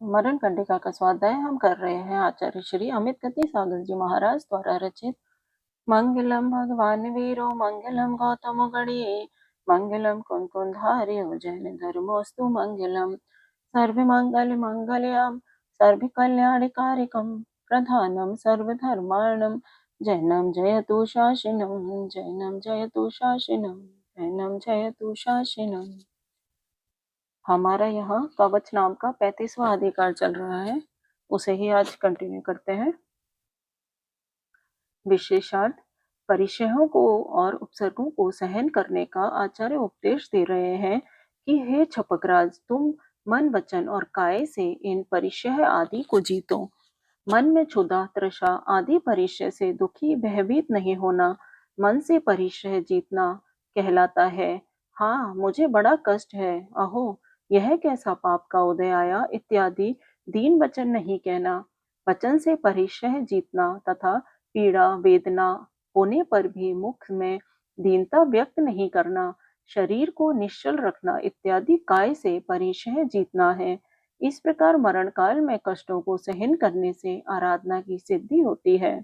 मरण कंडिका का स्वाध्याय हम कर रहे हैं। आचार्य श्री अमित गति सागर जी महाराज द्वारा रचित। मंगलम भगवान वीरो मंगलम गौतम गणिये मंगलम कुंकुंधार्यो जैन धर्मोस्तु मंगलम सर्व मंगल मंगलम सर्व कल्याणकारिकम प्रधानम सर्वधर्माणम जैनम जयतु शासिनम जैनम जयतु शासिनम जैनम जयतु शासिनम। हमारा यहाँ कवच नाम का 35वां अधिकार चल रहा है, उसे ही आज कंटिन्यू करते हैं। विशेषार्थ परिचयों को और उपसर्गों को सहन करने का आचार्य उपदेश दे रहे हैं कि हे छपकराज, तुम मन वचन और काय से इन परिचय आदि को जीतो। मन में क्षुधा तृषा आदि परिचय से दुखी भयभीत नहीं होना मन से परिचय जीतना कहलाता है। हाँ, मुझे बड़ा कष्ट है, अहो यह कैसा पाप का उदय आया इत्यादि दीन वचन नहीं कहना। वचन से परिचय जीतना तथा पीड़ा वेदना होने पर भी मुख में दीनता व्यक्त नहीं करना, शरीर को निश्चल रखना इत्यादि काय से परिचय जीतना है। इस प्रकार मरण काल में कष्टों को सहन करने से आराधना की सिद्धि होती है।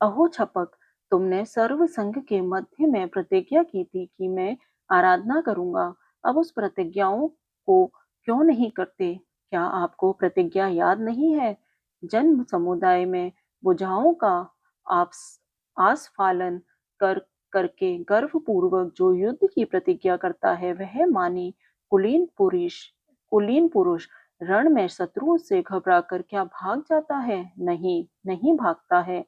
अहो छपक, तुमने सर्व संघ के मध्य में प्रतिज्ञा की थी कि मैं आराधना करूंगा, अब उस प्रतिज्ञाओं को क्यों नहीं करते? क्या आपको प्रतिज्ञा याद नहीं है? जन्म समुदाय में बुझाओं का आस आस्फालन करके गर्व पूर्वक जो युद्ध की प्रतिज्ञा करता है वह मानी कुलीन पुरुष रण में शत्रु से घबराकर क्या भाग जाता है? नहीं, नहीं भागता है।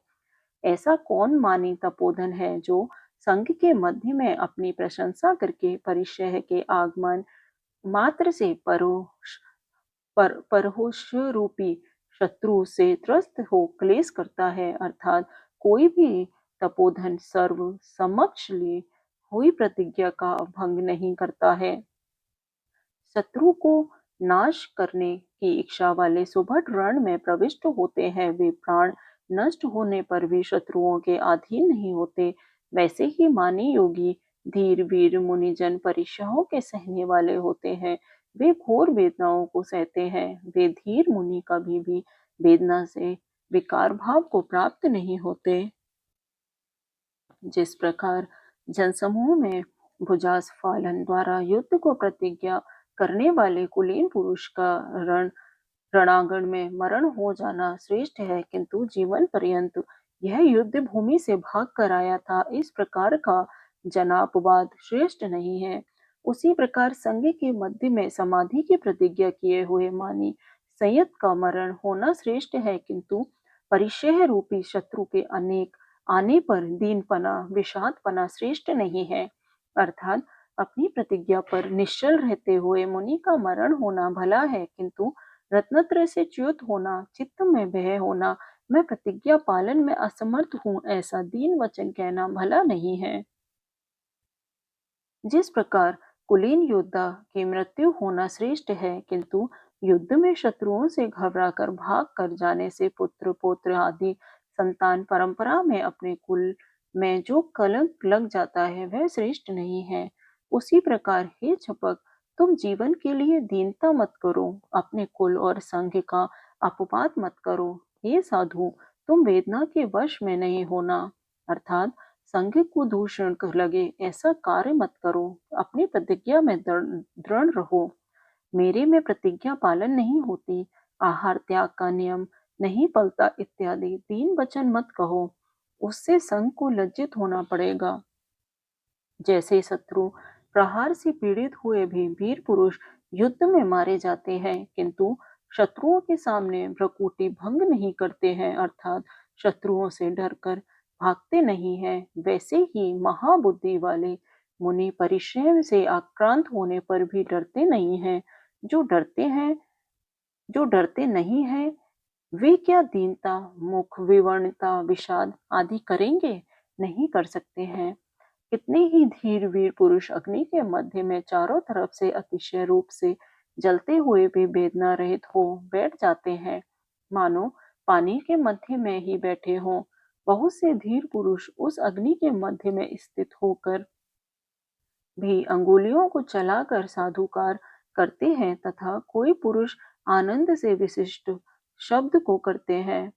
ऐसा कौन मानी तपोधन है जो संघ के मध्य में अपनी प्रशंसा करके परिचय के आगमन मात्र से परहोश रूपी शत्रु से त्रस्त हो क्लेश करता है। अर्थात कोई भी तपोधन सर्व समक्ष ली हुई प्रतिज्ञा का भंग नहीं करता है। शत्रु को नाश करने की इच्छा वाले सुभट रण में प्रविष्ट होते हैं, वे प्राण नष्ट होने पर भी शत्रुओं के अधीन नहीं होते। वैसे ही मानी योगी धीर वीर मुनिजन परीक्षाओं के सहने वाले होते हैं, वे घोर वेदनाओं को सहते हैं। वे धीर मुनि कभी भी वेदना से विकार भाव को प्राप्त नहीं होते। जिस प्रकार जनसमूह में भुजास्फालन द्वारा युद्ध को प्रतिज्ञा करने वाले कुलीन पुरुष का रणांगण में मरण हो जाना श्रेष्ठ है, किंतु जीवन पर्यंत यह युद्ध भूमि से भाग कर आया था, इस प्रकार का जनापवाद श्रेष्ठ नहीं है। उसी प्रकार संघ के मध्य में समाधि की प्रतिज्ञा किए हुए मानी संयत का मरण होना श्रेष्ठ है, किंतु परिचय रूपी शत्रु के अनेक आने पर दीनपना विषादपना श्रेष्ठ नहीं है। अर्थात अपनी प्रतिज्ञा पर निश्चल रहते हुए मुनि का मरण होना भला है, किंतु रत्नत्रय से च्युत होना, चित्त में भय होना, मैं प्रतिज्ञा पालन में असमर्थ हूँ, ऐसा दीन वचन कहना भला नहीं है। जिस प्रकार कुलीन योद्धा की मृत्यु होना श्रेष्ठ है, किंतु युद्ध में शत्रुओं से घबराकर भाग कर जाने से पुत्र पौत्र आदि संतान परंपरा में अपने कुल में जो कलंक लग जाता है वह श्रेष्ठ नहीं है। उसी प्रकार हे छपक, तुम जीवन के लिए दीनता मत करो, अपने कुल और संघ का अपवाद मत करो। हे साधु, तुम वेदना के वश में नहीं होना, अर्थात संघ को दूषण कर लगे ऐसा कार्य मत करो, अपनी प्रतिज्ञा में दृढ़ रहो। मेरे में प्रतिज्ञा पालन नहीं होती, आहार त्याग का नियम नहीं पलता इत्यादि तीन वचन मत कहो, उससे संघ को लज्जित होना पड़ेगा। जैसे शत्रु प्रहार से पीड़ित हुए भी वीर पुरुष युद्ध में मारे जाते हैं, किंतु शत्रुओं के सामने भ्रकुटी भंग नहीं करते हैं, अर्थात शत्रुओं से डरकर भागते नहीं हैं, वैसे ही महाबुद्धि वाले मुनि परिचय से आक्रांत होने पर भी डरते नहीं हैं। जो डरते नहीं हैं, वे क्या दीनता मुख विवर्णता विषाद आदि करेंगे? नहीं कर सकते हैं। कितने ही धीर वीर पुरुष अग्नि के मध्य में चारों तरफ से अतिशय रूप से जलते हुए भी वेदना रहित हो बैठ जाते हैं, मानो पानी के मध्य में ही बैठे हों। बहुत से धीर पुरुष उस अग्नि के मध्य में स्थित होकर भी अंगुलियों को चलाकर साधुकार करते हैं, तथा कोई पुरुष आनंद से विशिष्ट शब्द को करते हैं।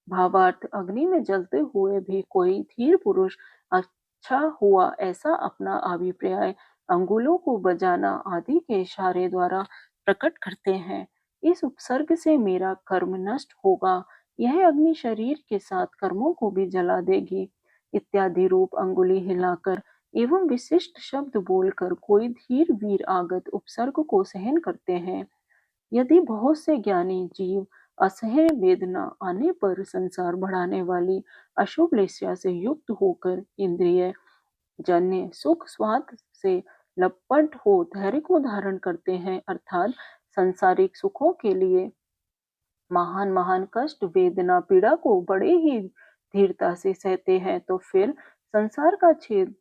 भावार्थ, अग्नि में जलते हुए भी कोई धीर पुरुष अच्छा हुआ ऐसा अपना अभिप्राय अंगुलों को बजाना आदि के इशारे द्वारा प्रकट करते हैं। इस उपसर्ग से मेरा कर्म नष्ट होगा, यह अग्नि शरीर के साथ कर्मों को भी जला देगी इत्यादि रूप अंगुली हिलाकर एवं विशिष्ट शब्द बोलकर कोई धीर वीर आगत उपसर्ग को सहन करते हैं। यदि बहुत से ज्ञानी जीव असह्य वेदना आने पर संसार बढ़ाने वाली अशुभ लेस्या से युक्त होकर इंद्रिय जन्य सुख स्वाद से लपट हो धैर्य को धारण करते हैं, अर्थात सांसारिक सुखों के लिए महान महान कष्ट वेदना पीड़ा को बड़े ही धीरता से सहते हैं, तो फिर संसार का छेद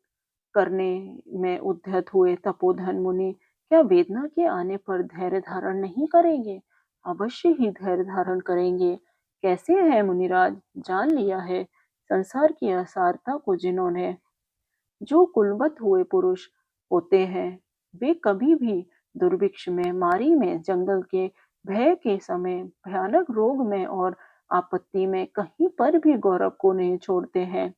करने में उद्यत हुए तपोधन मुनि क्या वेदना के आने पर धैर्य धारण नहीं करेंगे? अवश्य ही धैर्य धारण करेंगे। कैसे है मुनिराज? जान लिया है संसार की असारता को जिन्होंने। जो कुलवत हुए पुरुष होते हैं वे कभी भी दुर्भिक्ष में, मारी में, जंगल के भय के समय, भयानक रोग में और आपत्ति में कहीं पर भी गौरव को नहीं छोड़ते हैं।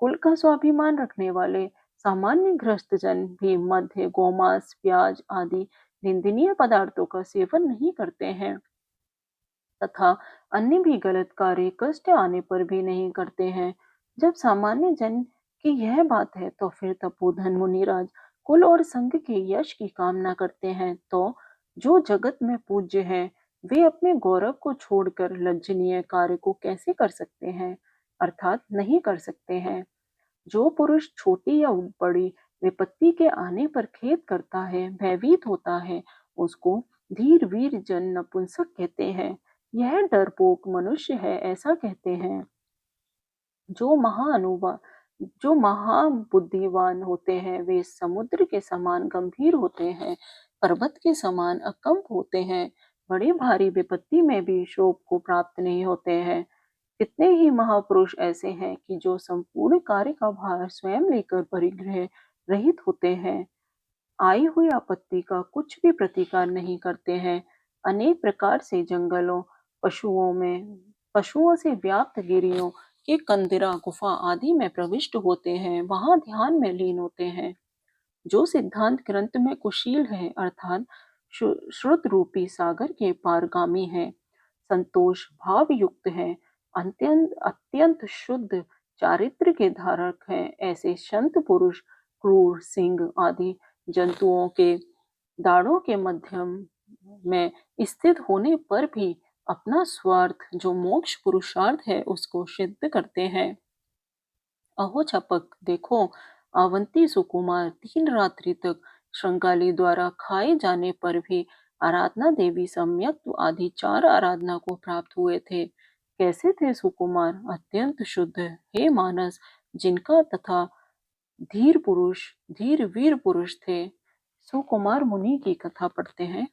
कुल का स्वाभिमान रखने वाले सामान्य गृहस्थ जन भी मध्य, गोमांस, प्याज आदि निंदनीय पदार्थों का सेवन नहीं करते हैं तथा अन्य भी गलत कार्य कष्ट आने पर भी नहीं करते हैं। जब सामान्य जन की यह बात है तो फिर तपोधन मुनिराज कुल और संघ के यश की कामना करते हैं, तो जो जगत में पूज्य हैं वे अपने गौरव को छोड़कर लज्जनीय कार्य को कैसे कर सकते हैं, अर्थात नहीं कर सकते हैं। जो पुरुष छोटी या बड़ी विपत्ति के आने पर खेद करता है, भयभीत होता है, उसको धीर वीर जन नपुंसक कहते हैं। यह डरपोक मनुष्य है ऐसा कहते हैं। जो महाअनुभा जो महाबुद्धिवान होते हैं वे समुद्र के समान गंभीर होते हैं, पर्वत के समान अकंप होते हैं, बड़े भारी विपत्ति में भी शोक को प्राप्त नहीं होते हैं। कितने ही महापुरुष ऐसे हैं कि जो संपूर्ण कार्य का भार स्वयं लेकर परिग्रह रहित होते हैं, आई हुई आपत्ति का कुछ भी प्रतिकार नहीं करते हैं। अनेक प्रकार से जंगलों, पशुओं से व्याप्त गिरियों के कंदरा गुफा आदि में प्रविष्ट होते हैं, वहां ध्यान में लीन होते हैं। जो सिद्धांत ग्रंथ में कुशील है, अर्थात श्रुत रूपी सागर के पारगामी है, संतोष भाव युक्त है, अत्यंत अत्यंत शुद्ध चारित्र के धारक हैं, ऐसे संत पुरुष क्रूर सिंह आदि जंतुओं के दाढ़ों के मध्यम में स्थित होने पर भी अपना स्वार्थ जो मोक्ष पुरुषार्थ है उसको सिद्ध करते हैं। अहो छपक देखो, अवंती सुकुमार 3 रात्रि तक श्रृंगाली द्वारा खाए जाने पर भी आराधना देवी सम्यक आदि 4 आराधना को प्राप्त हुए थे। कैसे थे सुकुमार? अत्यंत शुद्ध, हे मानस, जिनका तथा धीर वीर पुरुष थे। सुकुमार मुनि की कथा पढ़ते हैं।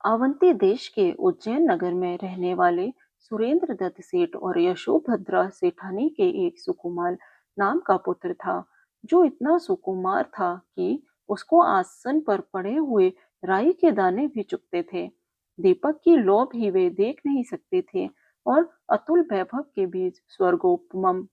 अवंती देश के उज्जैन नगर में रहने वाले सुरेंद्र दत्त सेठ और यशोभद्रा सेठानी के एक सुकुमार नाम का पुत्र था, जो इतना सुकुमार था कि उसको आसन पर पड़े हुए राई के दाने भी चुभते थे। दीपक की लौ भी वे देख नहीं सकते थे और अतुल वैभव के बीच स्वर्गोपम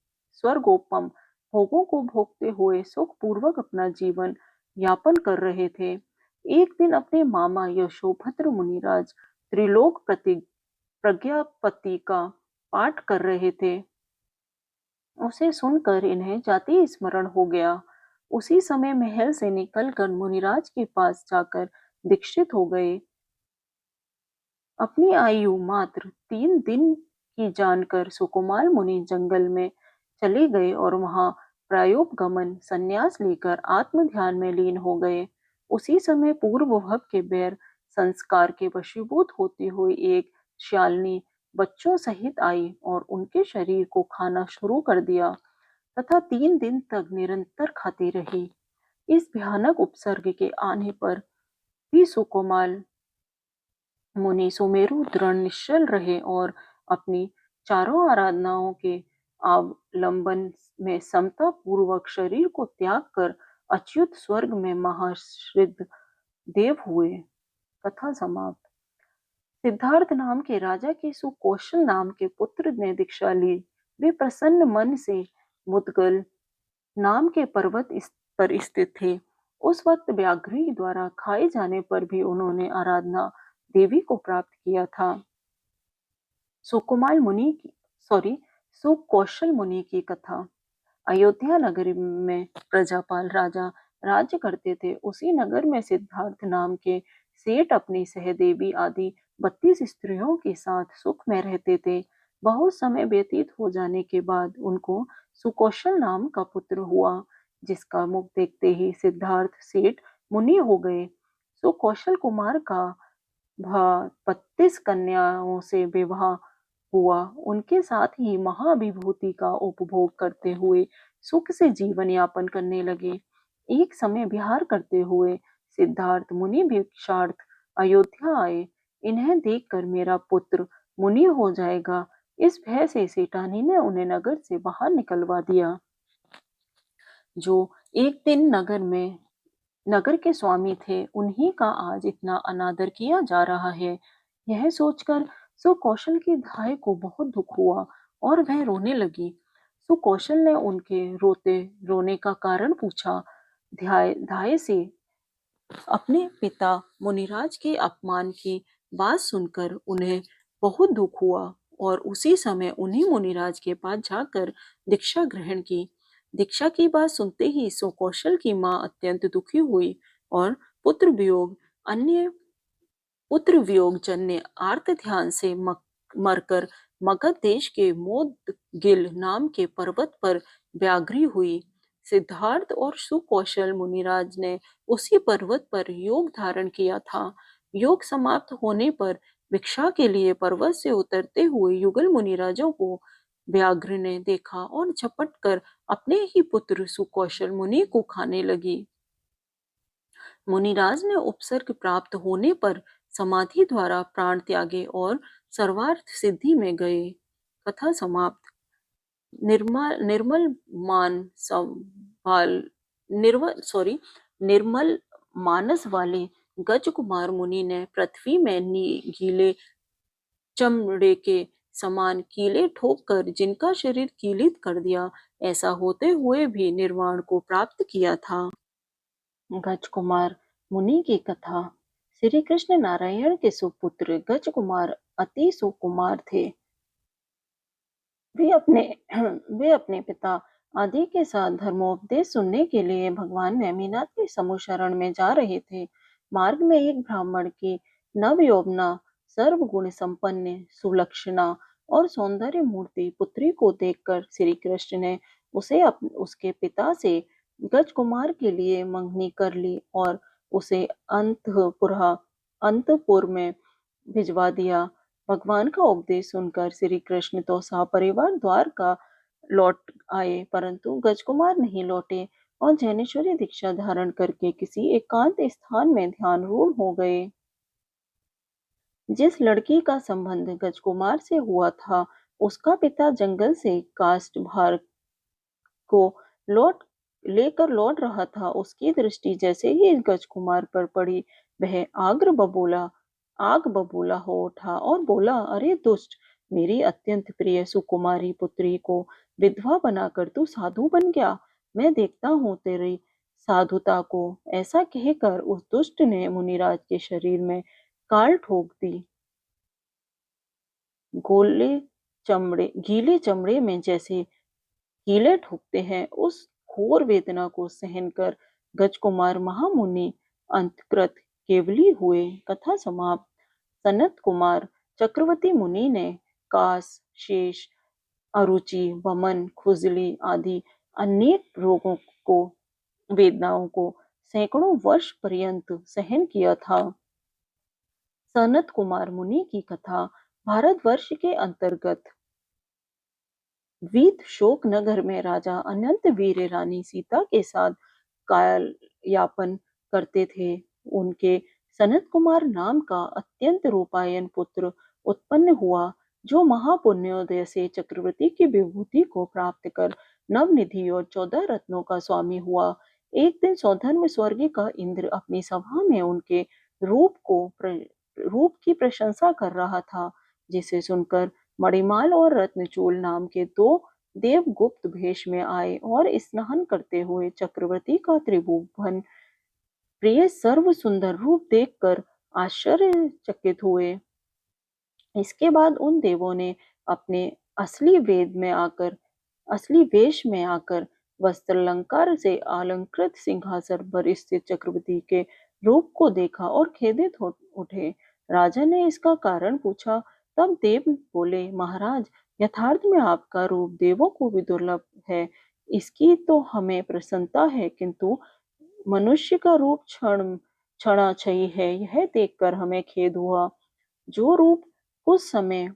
भोगों को भोगते हुए सुख पूर्वक अपना जीवन यापन कर रहे थे। एक दिन अपने मामा यशोभद्र मुनिराज त्रिलोक प्रज्ञापति का पाठ कर रहे थे। उसे सुनकर इन्हें जाति स्मरण हो गया। उसी समय महल से निकलकर मुनिराज के पास जाकर दीक्षित हो गए। अपनी आयु मात्र 3 दिन की जानकर सुकुमार मुनि जंगल में चले गए और वहां प्रायोपगमन संन्यास लेकर आत्म ध्यान में लीन हो गए। उसी समय पूर्व भव के बैर संस्कार के वशीभूत होती हुई एक श्यालिनी बच्चों सहित आई और उनके शरीर को खाना शुरू कर दिया तथा 3 दिन तक निरंतर खाती रही। इस भयानक उपसर्ग के आने पर भी सुकुमार मुनि सुमेरु दृढ़ निश्चल रहे और अपनी 4 आराधनाओं के अवलंबन में समता पूर्वक शरीर को त्याग कर अच्युत स्वर्ग में महासिद्ध देव हुए। कथा समाप्त। सिद्धार्थ नाम के राजा के सुकौशल नाम के पुत्र ने दीक्षा ली। वे प्रसन्न मन से मुदगल नाम के पर्वत पर स्थित थे। उस वक्त व्याघ्री द्वारा खाए जाने पर भी उन्होंने आराधना देवी को प्राप्त किया था। सुकुमार मुनि की सॉरी सुकौशल मुनि की कथा। अयोध्या नगर में प्रजापाल राजा राज्य करते थे। उसी नगर में सिद्धार्थ नाम के सेठ अपनी सहदेवी आदि 32 स्त्रियों के साथ सुख में रहते थे। बहुत समय व्यतीत हो जाने के बाद उनको सुकौशल नाम का पुत्र हुआ, जिसका मुख देखते ही सिद्धार्थ सेठ मुनि हो गए। सुकौशल कुमार का 32 कन्याओं से विवाह हुआ। उनके साथ ही महाविभूति का उपभोग करते हुए सुख से जीवन यापन करने लगे। एक समय विहार करते हुए सिद्धार्थ मुनि भिक्षार्थ अयोध्या आए। इन्हें देखकर मेरा पुत्र मुनि हो जाएगा, इस भय से सेठानी ने उन्हें नगर से बाहर निकलवा दिया। जो एक दिन नगर के स्वामी थे, उन्हीं का आज इतना अनादर किया जा रहा है। यह सोचकर सुकौशल की धाय को बहुत दुख हुआ और वह रोने लगी। सुकौशल ने उनके रोने का कारण पूछा। धाय से अपने पिता मुनिराज के अपमान की बात सुनकर उन्हें बहुत दुख हुआ और उसी समय उन्हीं मुनिराज के पास जाकर दीक्षा ग्रहण की। दीक्षा की बात सुनते ही सुकौशल की मां अत्यंत दुखी हुई और पुत्र वियोग अन्य पुत्र वियोग जन्य आर्त ध्यान से मरकर मगध देश के मोदगिल नाम के पर्वत पर व्याघ्री हुई। सिद्धार्थ और सुकौशल मुनिराज ने उसी पर्वत पर योग धारण किया था। योग समाप्त होने पर भिक्षा के लिए पर्वत से उतरते हुए युगल मुनिराजों को व्याघ्र ने देखा और झपट कर अपने ही पुत्र सुकौशल मुनि को खाने लगी। मुनिराज ने उपसर्ग प्राप्त होने पर समाधि द्वारा प्राण त्यागे और सर्वार्थ सिद्धि में गए। कथा समाप्त। निर्मल मान संभाल निर्मल सॉरी निर्मल मानस वाले गज कुमार मुनि ने पृथ्वी में गीले चमड़े के समान कीले ठोक कर जिनका शरीर कीलित कर दिया, ऐसा होते हुए भी निर्वाण को प्राप्त किया था। गज कुमार मुनि की कथा। श्री कृष्ण नारायण के सुपुत्र गज कुमार अति सुकुमार थे। वे अपने वे अपने पिता आदि के साथ धर्मोपदेश सुनने के लिए भगवान नेमिनाथ के समुशरण में जा रहे थे। मार्ग में एक ब्राह्मण की नवयौवना सर्वगुण संपन्न सुलक्षणा और सौंदर्य मूर्ति पुत्री को देखकर श्री कृष्ण ने उसके पिता से गज कुमार के लिए मंगनी कर ली और उसे अंतपुर में भिजवा दिया। भगवान का उपदेश सुनकर श्री कृष्ण तो सपरिवार द्वारका लौट आए, परंतु गजकुमार नहीं लौटे और जैनेश्वरी दीक्षा धारण करके किसी एकांत स्थान में ध्यान रूढ़ हो गए। जिस लड़की का संबंध गजकुमार से हुआ था, उसका पिता जंगल से काष्ठ भार को लौट रहा था। उसकी दृष्टि जैसे ही गजकुमार पर पड़ी, वह आग बबूला हो उठा और बोला, अरे दुष्ट, मेरी अत्यंत प्रिय सुकुमारी पुत्री को विधवा बनाकर तू साधु बन गया। मैं देखता हूँ तेरी साधुता को। ऐसा कहकर उस दुष्ट ने मुनिराज के शरीर में काल ठोक दी। गीले चमड़े में जैसे कीले ठोकते हैं, उस घोर वेदना को सहन कर गजकुमार महामुनि अंतकृत केवली हुए। कथा समाप्त। सनत कुमार चक्रवर्ती मुनि ने कास, शेष, अरुचि, वमन, खुजली आदि अनेक वेदनाओं को सैकड़ों वर्ष पर्यंत सहन किया था। सनत कुमार मुनि की कथा। भारतवर्ष के अंतर्गत वीत शोक नगर में राजा अनंत वीर रानी सीता के साथ काल यापन करते थे। उनके सनत कुमार नाम का अत्यंत रूपायन पुत्र उत्पन्न हुआ, जो महापुण्योदय से चक्रवर्ती की विभूति को प्राप्त कर नवनिधि और 14 रत्नों का स्वामी हुआ। एक दिन सौधर्म स्वर्ग का इंद्र अपनी सभा में उनके रूप की प्रशंसा कर रहा था, जिसे सुनकर मणिमाल और रत्नचूल नाम के दो देव गुप्त भेष में आए और स्नान करते हुए चक्रवर्ती का त्रिभुवन प्रिय सर्व सुंदर रूप देखकर आश्चर्यचकित हुए। इसके बाद उन देवों ने अपने असली वेद में आकर असली वेश में आकर वस्त्रालंकार से अलंकृत सिंहासन पर स्थित चक्रवर्ती के रूप को देखा और खेदित हो उठे। राजा ने इसका कारण पूछा। तब देव बोले, महाराज, यथार्थ में आपका रूप देवों को भी दुर्लभ है। इसकी तो हमें प्रसन्नता है, किंतु मनुष्य का रूप क्षणाक्षयी है, यह देखकर हमें खेद हुआ। जो रूप कुछ समय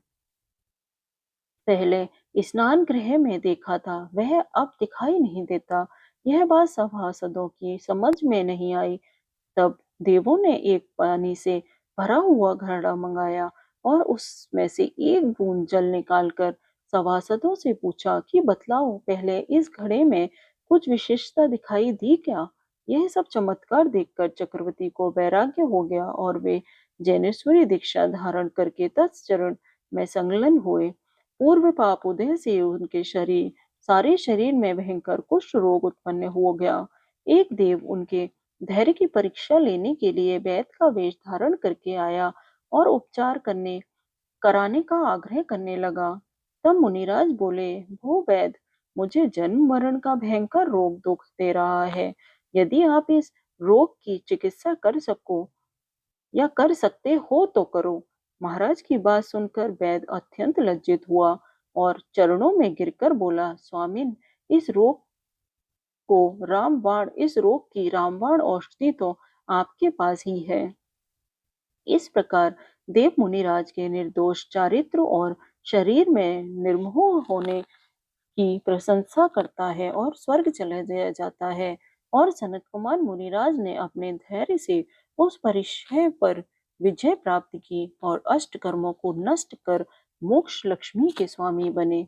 पहले स्नान गृह में देखा था, वह अब दिखाई नहीं देता। यह बात सभासदों की समझ में नहीं आई। तब देवों ने एक पानी से भरा हुआ घड़ा मंगाया और उसमें से एक बूंद जल निकालकर सभासदों से पूछा कि बतलाओ, पहले इस घड़े में कुछ विशेषता दिखाई दी क्या? यह सब चमत्कार देखकर चक्रवर्ती को वैराग्य हो गया और वे जैनेश्वरी दीक्षा धारण करके तत्चरण में संलग्न हुए। पूर्व पाप उदय से उनके सारे शरीर में भयंकर कुष्ठ रोग उत्पन्न हो गया। एक देव उनके धैर्य की परीक्षा लेने के लिए वैद्य का वेश धारण करके आया और उपचार कराने का आग्रह करने लगा। तब मुनिराज बोले, भो वैद्य, मुझे जन्म मरण का भयंकर रोग दुख दे रहा है। यदि आप इस रोग की चिकित्सा कर सकते हो तो करो। महाराज की बात सुनकर वैद्य अत्यंत लज्जित हुआ और चरणों में गिरकर बोला, स्वामिन, इस रोग की रामबाण औषधि तो आपके पास ही है। इस प्रकार देव मुनिराज के निर्दोष चारित्र और शरीर में निर्मोह होने की प्रशंसा करता है और स्वर्ग चले जाता है। और सनत कुमार मुनिराज ने अपने धैर्य से उस परिचय पर विजय प्राप्त की और अष्ट कर्मों को नष्ट कर मोक्ष लक्ष्मी के स्वामी बने।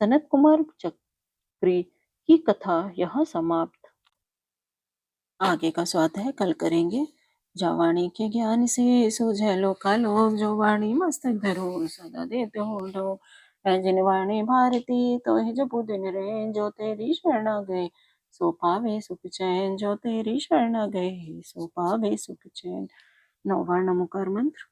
सनत कुमार चक्री की कथा यहाँ समाप्त। आगे का स्वाध्याय है, कल करेंगे। जा वाणी के ज्ञान से सूझे लोकालोक, जो वाणी मस्तक धरो सदा देते हो लोग। जिन वाणी भारती तो ही जपू दिन रे, जो तेरी शरण आ गए सो पावे सुख चैन, जो तेरी शरण आ गए सो पावे सुख चैन। नौवा नमोकार मंत्र।